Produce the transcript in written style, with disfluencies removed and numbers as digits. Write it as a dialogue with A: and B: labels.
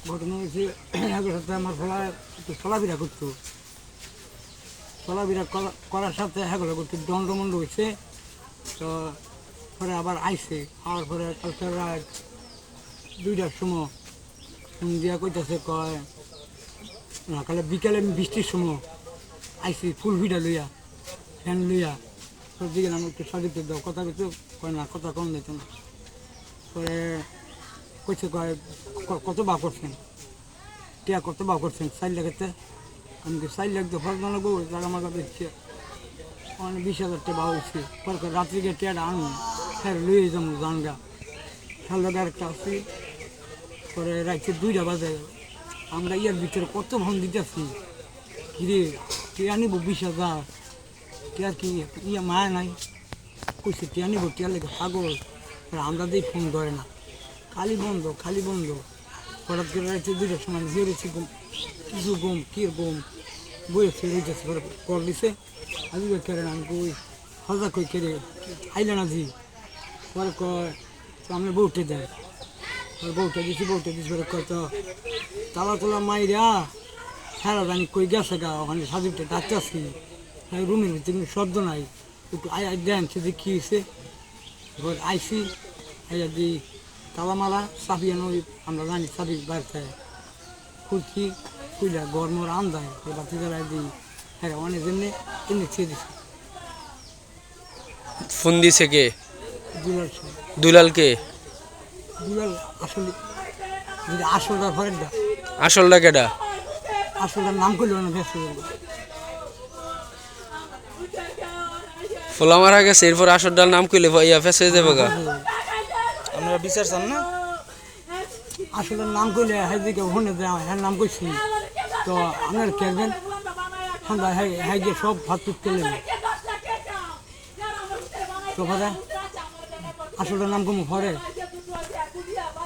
A: ঘটনা হয়েছে আগের সাথে আমার ফলা একটু চলাফেরা করতো, চলাফেরা করার সাথে হ্যাঁ করতো দণ্ডমন্ড হয়েছে। তো পরে আবার আইসে, আওয়ার পরে কালকে রাত 2টার সময় ফোন দিয়া কইতেছে, কয় না কালে বিকালে বৃষ্টির সময় আইসি ফুল ভিড়া লইয়া ফ্যান লইয়া, তোর দিকে আমি একটু সাজিতে দাও কথা কিছু কয় না, কথা কম দিত না। পরে কইছে কয় কত বা করছেন, টিয়া কত বা করছেন 4 লাখেতে। আমি 4 লাখ তো ফল লাগবো, টাকা মাকা দিচ্ছে অনেক 20,000 টাকা হয়েছে। পরে রাত্রি গিয়ে টিয়াটা আনুন হ্যাঁ লইয়ে যাবো জানগা হ্যাঁ লোক আরেকটা আসছি। পরে রাত্রে 2টা বাজে আমরা ইয়ার ভিতরে কত ফোন দিতেছি, কিরে টিয়া নিব 20,000, টিয়ার কি ইয়া মায়া নাই, কইছে টিয়া নিব, টিয়ার লেগে পাগল। আমরা দিয়ে ফোন ধরে না, খালি বন্ধ খালি বন্ধ। হঠাৎ করে রাত্রে 2টার সময় বেরিয়েছি, ঘুম কিছু ঘুম কি ঘুম বইয়েছে রয়েছে। পরে কল দিছে আজি কেড়ে আমি কই হজা কই কেড়ে আইলে না জি। পরে কয় তো আমি বউটে দেয়, বউটা দিছি পরে কয় তো তালা তোলা মাইরা সারা জানি কই গেছে গা, ওখানে সাজুটা ডাকতেছি রুমের ভিতরে কোনো শব্দ নাই, একটু আই দেন সে কি হয়েছে। আইসি আইয়া দিই তালা মালা চাবি আনো, আমরা জানি চাবি বাড়িতে খুলছি, খুলে গরমর আন্দায় বাতি জ্বালাই দিই। হ্যাঁ অনেক জন্যে এনে ছেড়ে দিছি।
B: ফোন দিছে কে?
A: দুলাল
B: দুলালকে?
A: দুলাল আসলে যদি আসলটা ঘরের দা,
B: আসলটা কেডা?
A: আসলটার নাম করলো না ব্যস্ত
B: ফোলা মারা গেছে, এরপর আসলটার নাম কইলে ইয়া ফেস হয়ে যাবে গা।
C: আপনারা বিচার চান না?
A: আসলের নাম করলে হ্যাঁ দিকে ওখানে দেওয়া হ্যাঁ নাম করছি। তো আপনার খেলবেন ঠান্ডা হ্যাঁ হ্যাঁ গিয়ে সব ভাত টুট করে নেবে। তো আসলটার নাম কম ঘরে